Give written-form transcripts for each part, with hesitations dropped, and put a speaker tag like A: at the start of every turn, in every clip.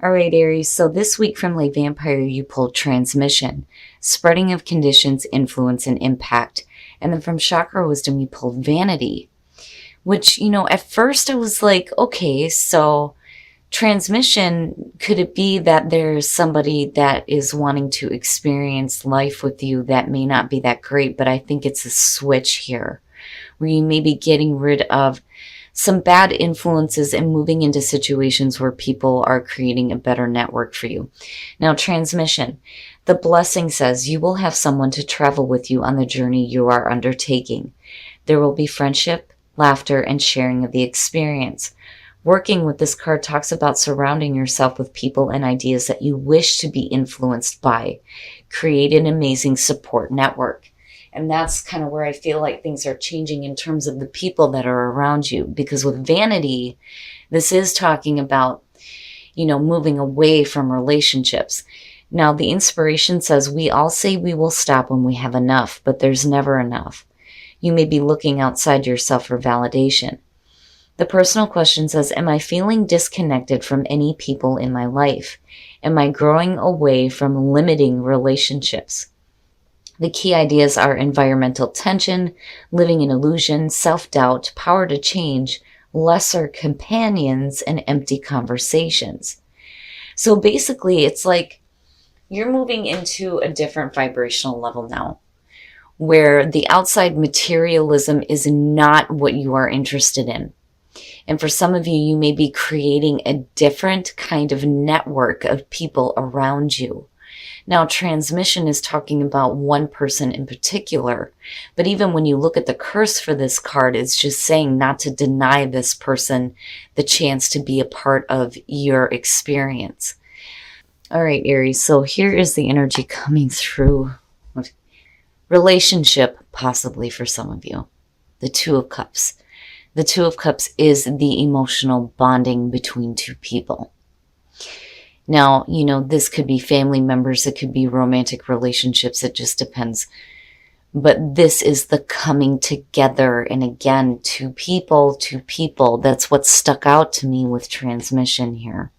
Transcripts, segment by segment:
A: All right, Aries. So this week from Lay Vampire, you pulled transmission, spreading of conditions, influence, and impact. And then from Chakra Wisdom, you pulled vanity, which, at first I was like, okay, so transmission, could it be that there's somebody that is wanting to experience life with you that may not be that great? But I think it's a switch here where you may be getting rid of some bad influences and moving into situations where people are creating a better network for you. Now, transmission. The blessing says you will have someone to travel with you on the journey you are undertaking. There will be friendship, laughter, and sharing of the experience. Working with this card talks about surrounding yourself with people and ideas that you wish to be influenced by. Create an amazing support network. And that's kind of where I feel like things are changing in terms of the people that are around you. Because with vanity, this is talking about, moving away from relationships. Now, the inspiration says, we all say we will stop when we have enough, but there's never enough. You may be looking outside yourself for validation. The personal question says, am I feeling disconnected from any people in my life? Am I growing away from limiting relationships? The key ideas are environmental tension, living in illusion, self-doubt, power to change, lesser companions, and empty conversations. So basically, it's like you're moving into a different vibrational level now, where the outside materialism is not what you are interested in. And for some of you, you may be creating a different kind of network of people around you. Now, transmission is talking about one person in particular, but even when you look at the curse for this card, it's just saying not to deny this person the chance to be a part of your experience. All right, Aries, so here is the energy coming through. Relationship, possibly for some of you. The Two of Cups. The Two of Cups is the emotional bonding between two people. Now, this could be family members, it could be romantic relationships, it just depends. But this is the coming together, and again, two people, that's what stuck out to me with transmission here.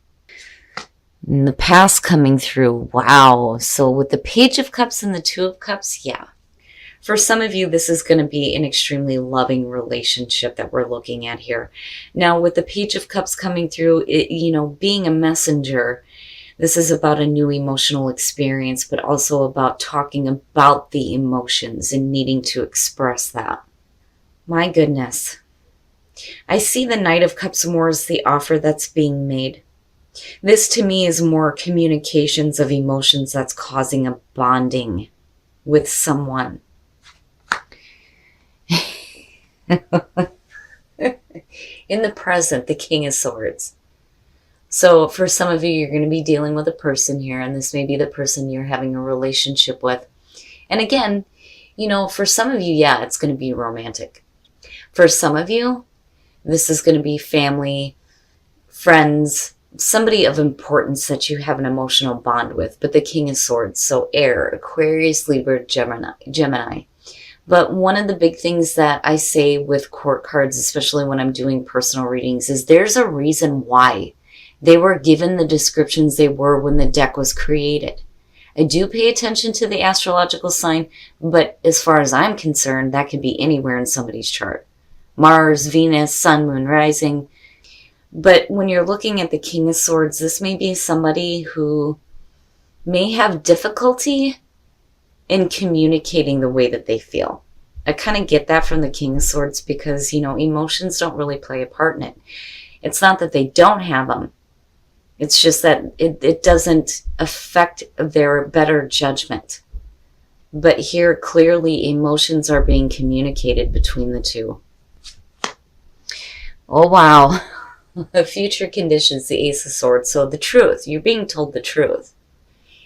A: And the past coming through, wow. So with the Page of Cups and the Two of Cups, yeah. For some of you, this is going to be an extremely loving relationship that we're looking at here. Now, with the Page of Cups coming through, being a messenger, this is about a new emotional experience, but also about talking about the emotions and needing to express that. My goodness. I see the Knight of Cups more as the offer that's being made. This to me is more communications of emotions that's causing a bonding with someone. In the present, the King of Swords. So for some of you, you're going to be dealing with a person here, and this may be the person you're having a relationship with. And again, for some of you, yeah, it's going to be romantic. For some of you, this is going to be family, friends, somebody of importance that you have an emotional bond with. But the King of Swords, so air, Aquarius, Libra, Gemini. But one of the big things that I say with court cards, especially when I'm doing personal readings, is there's a reason why they were given the descriptions they were when the deck was created. I do pay attention to the astrological sign, but as far as I'm concerned, that could be anywhere in somebody's chart. Mars, Venus, Sun, Moon, Rising. But when you're looking at the King of Swords, this may be somebody who may have difficulty in communicating the way that they feel. I kind of get that from the King of Swords because, emotions don't really play a part in it. It's not that they don't have them. It's just that it doesn't affect their better judgment. But here, clearly, emotions are being communicated between the two. Oh, wow. Future conditions, the Ace of Swords. So the truth, you're being told the truth.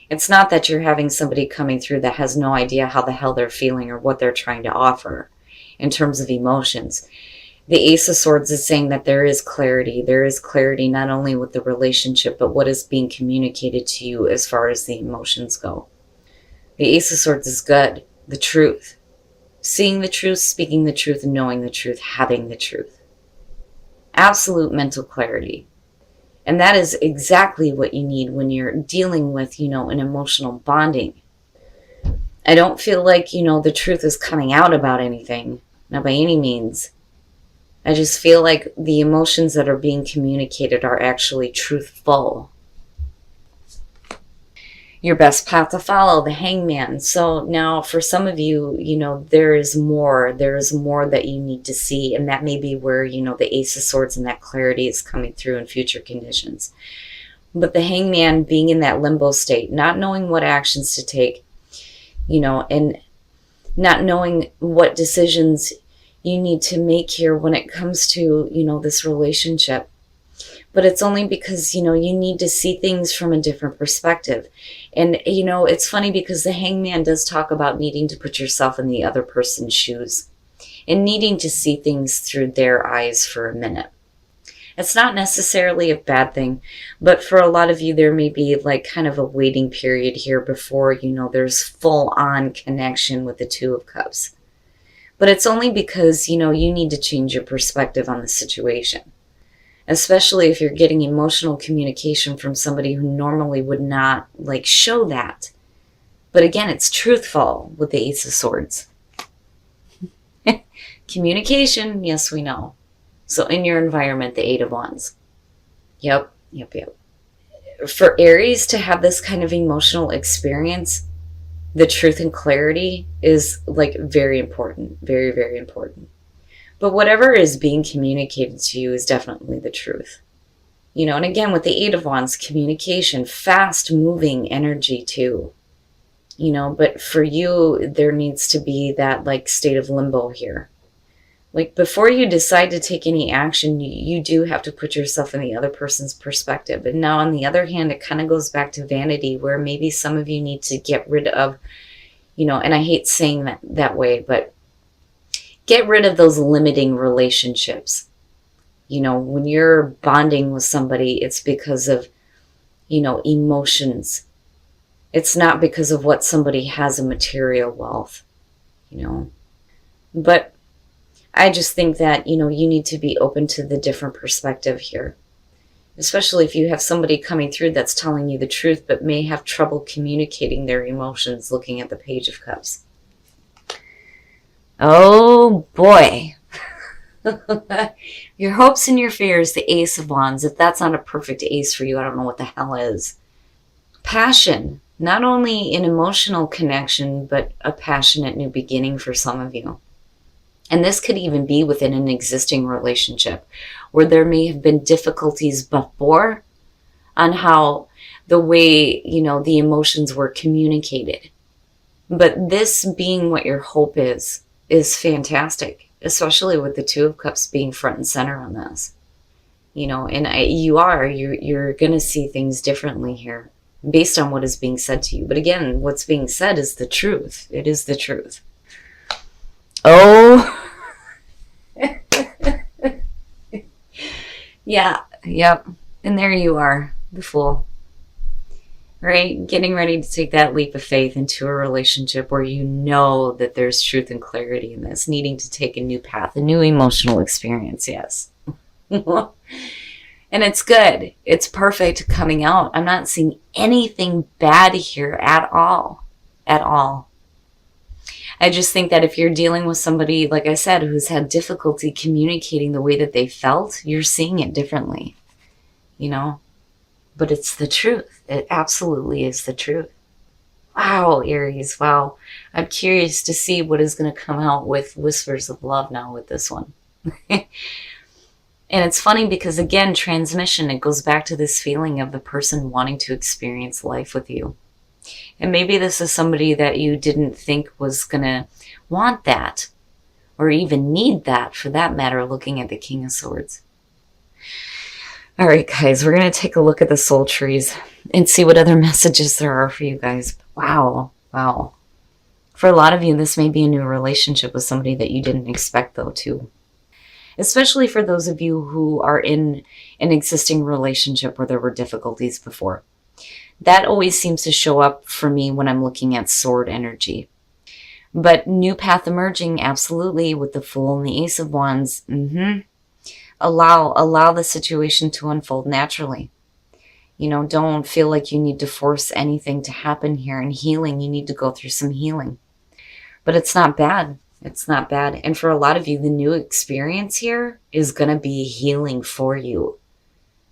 A: It's not that you're having somebody coming through that has no idea how the hell they're feeling or what they're trying to offer in terms of emotions. The Ace of Swords is saying that there is clarity. There is clarity not only with the relationship, but what is being communicated to you as far as the emotions go. The Ace of Swords is good. The truth. Seeing the truth, speaking the truth, knowing the truth, having the truth. Absolute mental clarity. And that is exactly what you need when you're dealing with, an emotional bonding. I don't feel like, the truth is coming out about anything, not by any means. I just feel like the emotions that are being communicated are actually truthful. Your best path to follow, the Hangman. So now for some of you, there is more that you need to see. And that may be where, the Ace of Swords and that clarity is coming through in future conditions. But the Hangman being in that limbo state, not knowing what actions to take, and not knowing what decisions you need to make here when it comes to, this relationship. But it's only because, you need to see things from a different perspective. And, it's funny because the Hangman does talk about needing to put yourself in the other person's shoes and needing to see things through their eyes for a minute. It's not necessarily a bad thing, but for a lot of you, there may be like kind of a waiting period here before, there's full on connection with the Two of Cups. But it's only because, you need to change your perspective on the situation. Especially if you're getting emotional communication from somebody who normally would not show that. But again, it's truthful with the Ace of Swords. Communication, yes, we know. So in your environment, the Eight of Wands. Yep. For Aries to have this kind of emotional experience, the truth and clarity is very important. Very, very important. But whatever is being communicated to you is definitely the truth. And again, with the Eight of Wands, communication, fast moving energy too. But for you, there needs to be that state of limbo here. Before you decide to take any action, you do have to put yourself in the other person's perspective. And now on the other hand, it kind of goes back to vanity, where maybe some of you need to get rid of, and I hate saying that way, but get rid of those limiting relationships. When you're bonding with somebody, it's because of, emotions. It's not because of what somebody has in material wealth, But I just think that, you need to be open to the different perspective here. Especially if you have somebody coming through that's telling you the truth, but may have trouble communicating their emotions looking at the Page of Cups. Oh boy. Your hopes and your fears, the Ace of Wands. If that's not a perfect ace for you, I don't know what the hell is. Passion. Not only an emotional connection, but a passionate new beginning for some of you. And this could even be within an existing relationship where there may have been difficulties before on how the way, the emotions were communicated. But this being what your hope is fantastic, especially with the Two of Cups being front and center on this. And you're going to see things differently here based on what is being said to you. But again, what's being said is the truth. It is the truth. Oh, yeah, yep. And there you are, the Fool. Right? Getting ready to take that leap of faith into a relationship where you know that there's truth and clarity in this, needing to take a new path, a new emotional experience, yes. And it's good. It's perfect coming out. I'm not seeing anything bad here at all. At all. I just think that if you're dealing with somebody, like I said, who's had difficulty communicating the way that they felt, you're seeing it differently, But it's the truth. It absolutely is the truth. Wow, Aries, wow. I'm curious to see what is going to come out with Whispers of Love now with this one. And it's funny because, again, transmission, it goes back to this feeling of the person wanting to experience life with you. And maybe this is somebody that you didn't think was going to want that or even need that, for that matter, looking at the King of Swords. All right, guys, we're going to take a look at the soul trees and see what other messages there are for you guys. Wow. For a lot of you, this may be a new relationship with somebody that you didn't expect, though, too. Especially for those of you who are in an existing relationship where there were difficulties before. That always seems to show up for me when I'm looking at sword energy. But new path emerging, absolutely, with the Fool and the Ace of Wands. Allow the situation to unfold naturally. Don't feel like you need to force anything to happen here. And healing, you need to go through some healing. But it's not bad. It's not bad. And for a lot of you, the new experience here is going to be healing for you,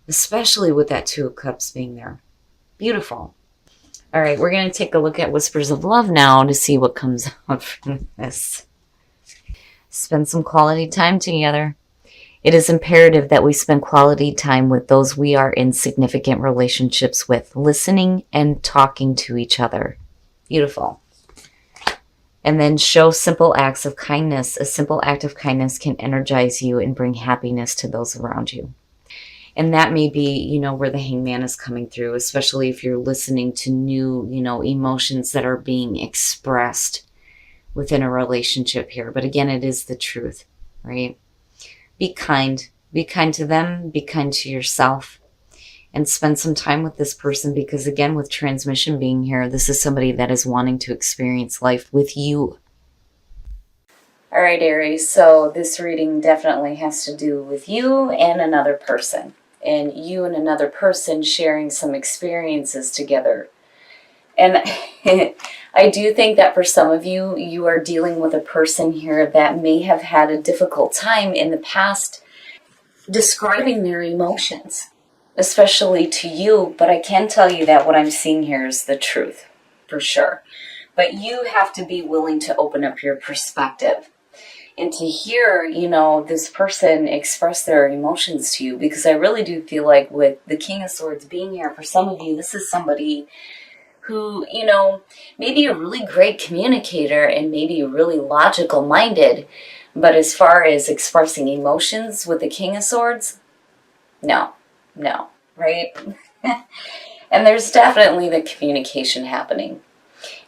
A: especially with that Two of Cups being there. Beautiful. All right, we're going to take a look at Whispers of Love now to see what comes out from this. Spend some quality time together. It is imperative that we spend quality time with those we are in significant relationships with, listening and talking to each other. Beautiful. And then show simple acts of kindness. A simple act of kindness can energize you and bring happiness to those around you. And that may be, where the Hangman is coming through, especially if you're listening to new, emotions that are being expressed within a relationship here. But again, it is the truth, right? Be kind. Be kind to them. Be kind to yourself. And spend some time with this person because, again, with transmission being here, this is somebody that is wanting to experience life with you. All right, Aries. So this reading definitely has to do with you and another person. And you and another person sharing some experiences together. And I do think that for some of you, you are dealing with a person here that may have had a difficult time in the past describing their emotions, especially to you. But I can tell you that what I'm seeing here is the truth, for sure. But you have to be willing to open up your perspective and to hear, this person express their emotions to you. Because I really do feel like with the King of Swords being here, for some of you, this is somebody who, maybe a really great communicator and maybe really logical minded. But as far as expressing emotions with the King of Swords, no, right? And there's definitely the communication happening.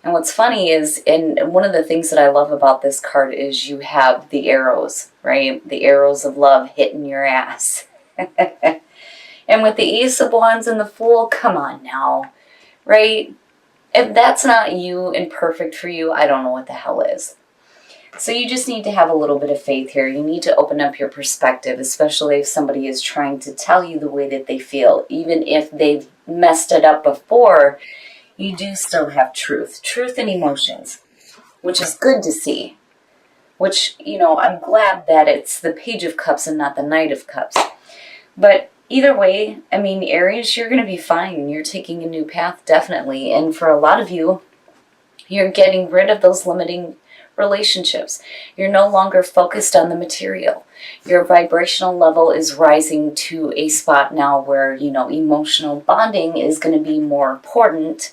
A: And what's funny is, and one of the things that I love about this card is you have the arrows, right? The arrows of love hitting your ass. And with the Ace of Wands and the Fool, come on now, right? If that's not you and perfect for you, I don't know what the hell is. So you just need to have a little bit of faith here. You need to open up your perspective, especially if somebody is trying to tell you the way that they feel. Even if they've messed it up before, you do still have truth and emotions, which is good to see. Which, I'm glad that it's the Page of Cups and not the Knight of Cups. But either way, Aries, you're going to be fine. You're taking a new path, definitely. And for a lot of you, you're getting rid of those limiting relationships. You're no longer focused on the material. Your vibrational level is rising to a spot now where, emotional bonding is going to be more important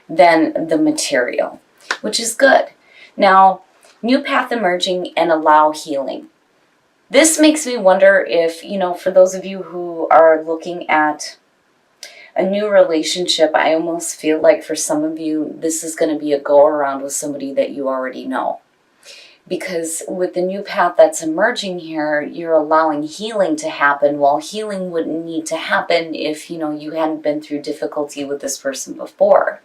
A: than the material, which is good. Now, new path emerging and allow healing. This makes me wonder if, for those of you who are looking at a new relationship, I almost feel like for some of you, this is going to be a go-around with somebody that you already know. Because with the new path that's emerging here, you're allowing healing to happen, while healing wouldn't need to happen if, you hadn't been through difficulty with this person before.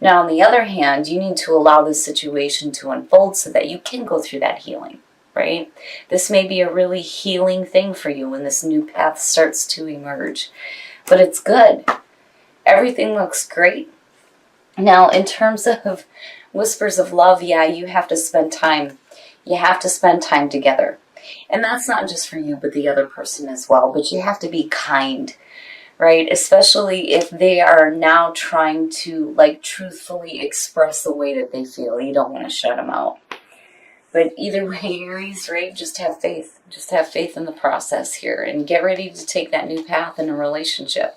A: Now, on the other hand, you need to allow this situation to unfold so that you can go through that healing, right? This may be a really healing thing for you when this new path starts to emerge. But it's good. Everything looks great. Now, in terms of Whispers of Love, yeah, you have to spend time. You have to spend time together. And that's not just for you, but the other person as well. But you have to be kind, right? Especially if they are now trying to, truthfully express the way that they feel. You don't want to shut them out. But either way, Aries, right, just have faith. Just have faith in the process here and get ready to take that new path in a relationship.